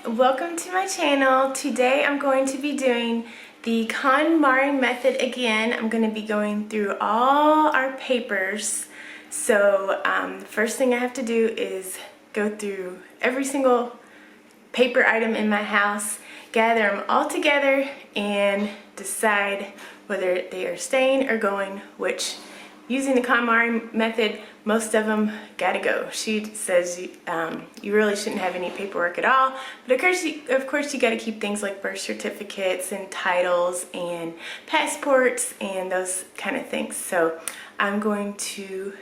welcome to my channel. Today I'm going to be doing the Konmari method again. I'm going to be going through all our papers. So the first thing I have to do is go through every single paper item in my house, gather them all together, and decide whether they are staying or going, which using the Konmari method, most of them gotta go. She says you really shouldn't have any paperwork at all, but of course you gotta keep things like birth certificates and titles and passports and those kind of things. So I'm going to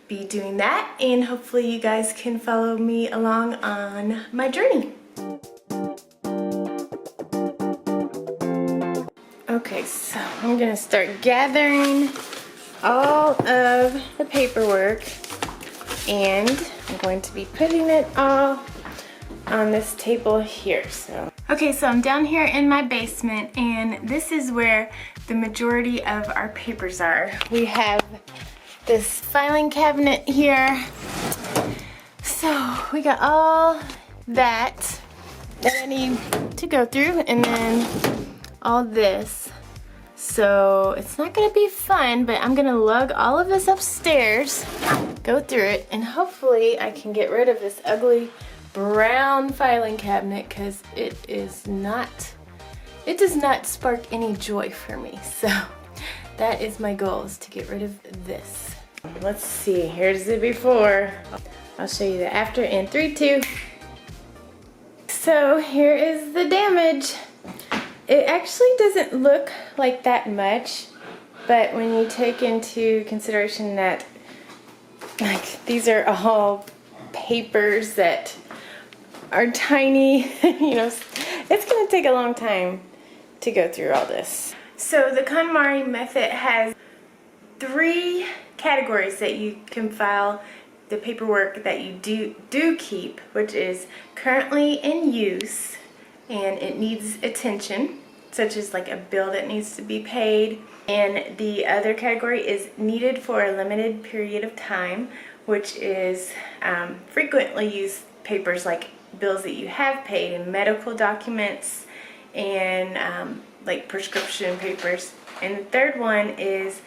be doing that, and hopefully you guys can follow me along on my journey. Okay, so I'm gonna start gathering all of the paperwork, and I'm going to be putting it all on this table here. So I'm down here in my basement, and this is where the majority of our papers are. We have this filing cabinet here, so we got all that I need to go through, and then all this. So it's not gonna be fun, but I'm gonna lug all of this upstairs, go through it, and hopefully I can get rid of this ugly brown filing cabinet, because it does not spark any joy for me. So that is my goal, is to get rid of this. Let's see, here's the before. I'll show you the after in 3, 2. So here is the damage. It actually doesn't look like that much, but when you take into consideration that these are all papers that are tiny, it's gonna take a long time to go through all this. So the Konmari method has 3 categories that you can file the paperwork that you do keep, which is currently in use, and it needs attention, such as like a bill that needs to be paid. And the other category is needed for a limited period of time, which is frequently used papers like bills that you have paid, and medical documents, and like prescription papers. And the third one is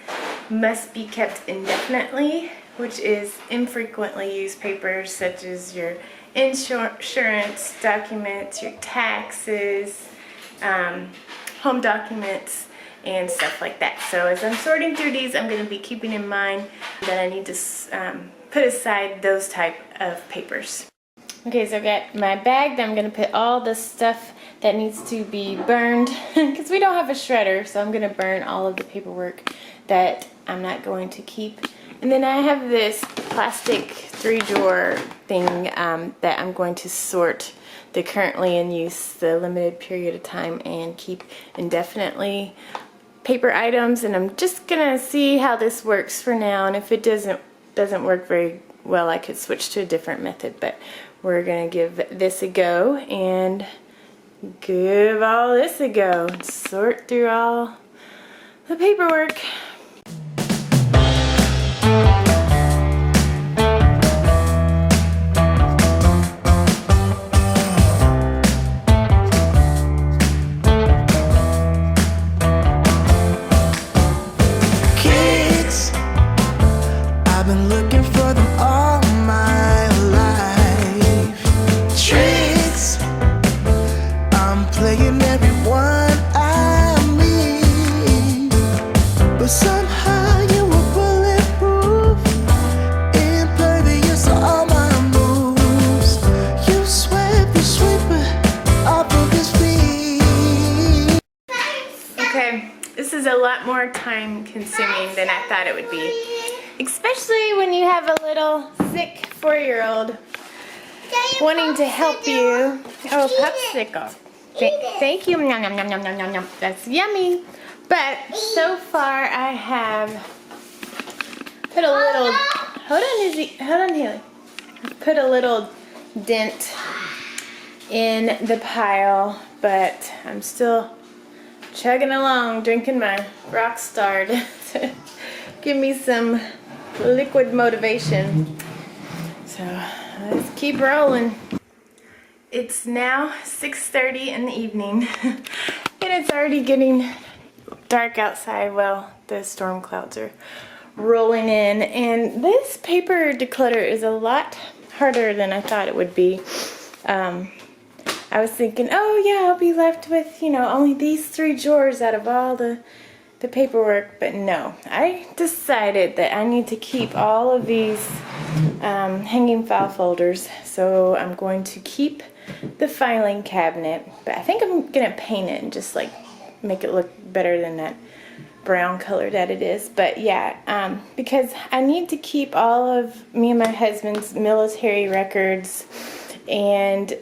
must be kept indefinitely, which is infrequently used papers such as your insurance documents, your taxes, home documents, and stuff like that. So as I'm sorting through these, I'm going to be keeping in mind that I need to put aside those type of papers. Okay, so I've got my bag that I'm going to put all the stuff that needs to be burned, because we don't have a shredder, so I'm going to burn all of the paperwork that I'm not going to keep. And then I have this plastic 3-drawer thing that I'm going to sort the currently in use, the limited period of time, and keep indefinitely paper items. And I'm just gonna see how this works for now, and if it doesn't work very well, I could switch to a different method. But we're gonna give this a go and give all this a go. Sort through all the paperwork. This is a lot more time consuming than I thought it would be, especially when you have a little sick 4-year-old wanting to help you. Oh, popsicle. Thank you. Nom, nom, nom, nom, nom, nom. That's yummy. But so far I have put a little, hold on Haley. Put a little dent in the pile, but I'm still chugging along, drinking my Rockstar to give me some liquid motivation. So let's keep rolling. It's now 6:30 in the evening and it's already getting dark outside. Well, the storm clouds are rolling in, and this paper declutter is a lot harder than I thought it would be. I was thinking, oh yeah, I'll be left with, you know, only these 3 drawers out of all the paperwork, but no. I decided that I need to keep all of these hanging file folders, so I'm going to keep the filing cabinet, but I think I'm gonna paint it and just like make it look better than that brown color that it is. But yeah, because I need to keep all of me and my husband's military records, and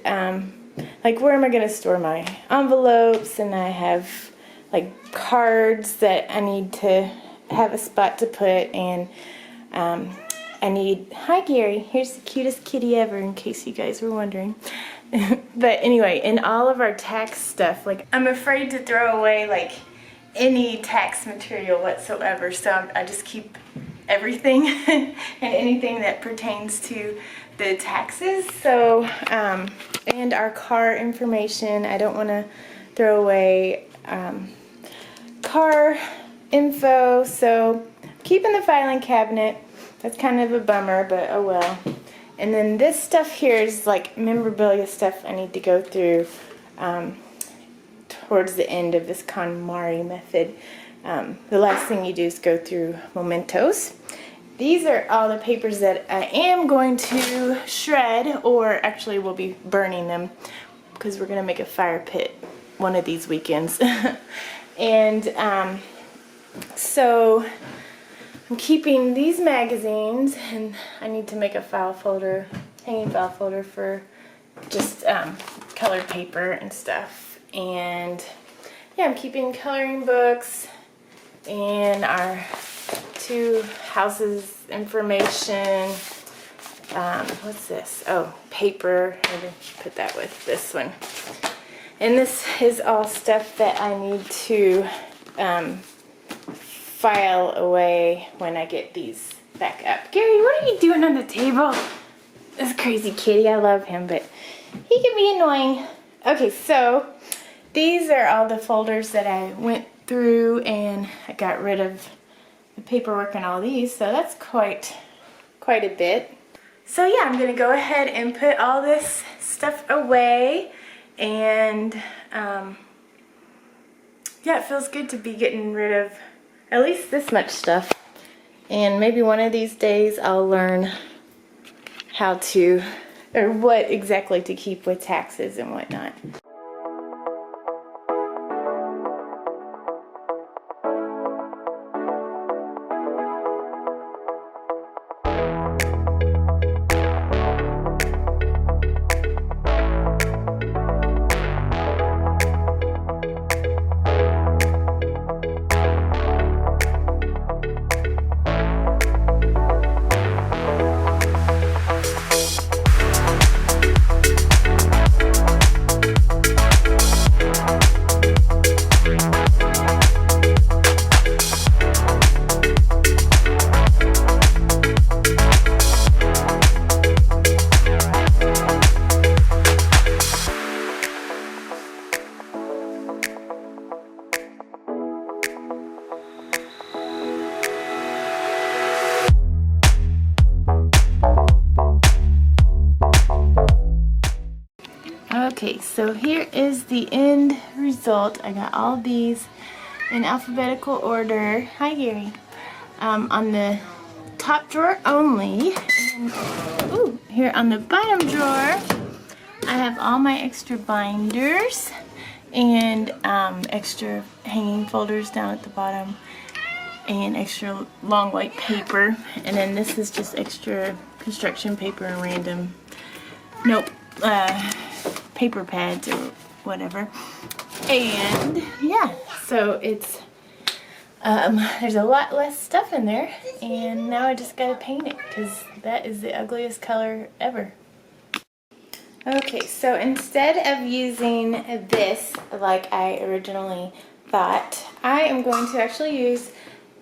like, where am I gonna store my envelopes, and I have like cards that I need to have a spot to put, and I need, hi Gary, here's the cutest kitty ever, in case you guys were wondering. But anyway, in all of our tax stuff, like, I'm afraid to throw away like any tax material whatsoever, so I just keep everything and anything that pertains to the taxes. So and our car information, I don't want to throw away car info, so keeping the filing cabinet. That's kind of a bummer, but oh well. And then this stuff here is like memorabilia stuff I need to go through towards the end of this Konmari method. The last thing you do is go through Mementos. These are all the papers that I am going to shred, or actually we'll be burning them because we're going to make a fire pit one of these weekends. And so I'm keeping these magazines, and I need to make a file folder, hanging file folder for just colored paper and stuff. And yeah, I'm keeping coloring books and our 2 houses information. What's this? Oh, paper. Maybe put that with this one. And this is all stuff that I need to file away when I get these back up. Gary, what are you doing on the table? This crazy kitty, I love him, but he can be annoying. Okay, so these are all the folders that I went through, and I got rid of the paperwork and all these, so that's quite a bit. So yeah, I'm gonna go ahead and put all this stuff away, and yeah, it feels good to be getting rid of at least this much stuff. And maybe one of these days I'll learn how to, or what exactly to keep with taxes and whatnot. Okay, so here is the end result. I got all these in alphabetical order. Hi, Gary. On the top drawer only. And, ooh, here on the bottom drawer, I have all my extra binders and extra hanging folders down at the bottom, and extra long white paper. And then this is just extra construction paper and random, paper pads or whatever. And yeah, so it's there's a lot less stuff in there, and now I just gotta paint it because that is the ugliest color ever. Okay, so instead of using this like I originally thought, I am going to actually use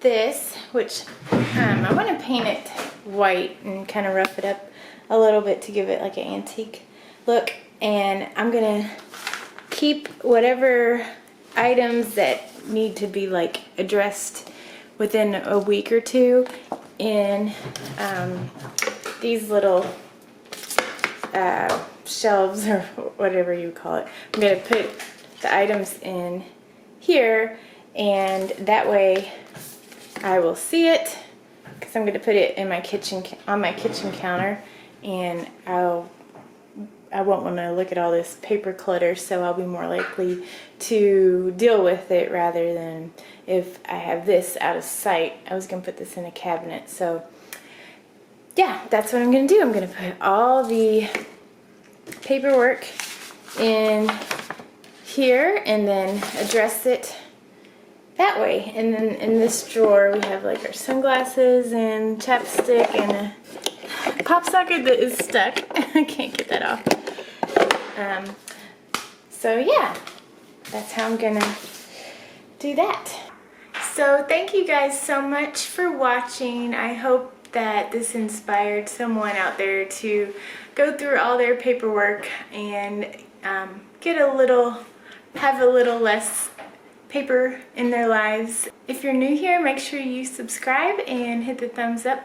this, which I want to paint it white and kind of rough it up a little bit to give it like an antique look. and I'm gonna keep whatever items that need to be like addressed within a week or two in these little shelves or whatever you call it. I'm gonna put the items in here, and that way I will see it, because I'm gonna put it in my kitchen, on my kitchen counter, and I won't want to look at all this paper clutter, so I'll be more likely to deal with it rather than if I have this out of sight. I was going to put this in a cabinet, so yeah, that's what I'm going to do. I'm going to put all the paperwork in here and then address it that way. And then in this drawer we have like our sunglasses and chapstick and a pop socket that is stuck. I can't get that off. So yeah, that's how I'm gonna do that. So thank you guys so much for watching. I hope that this inspired someone out there to go through all their paperwork and have a little less paper in their lives. If you're new here, make sure you subscribe and hit the thumbs up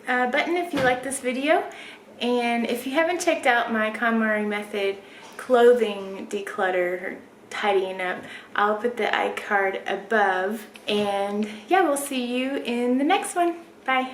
button if you like this video. And if you haven't checked out my Konmari method clothing declutter or tidying up, I'll put the iCard above. And yeah, we'll see you in the next one. Bye.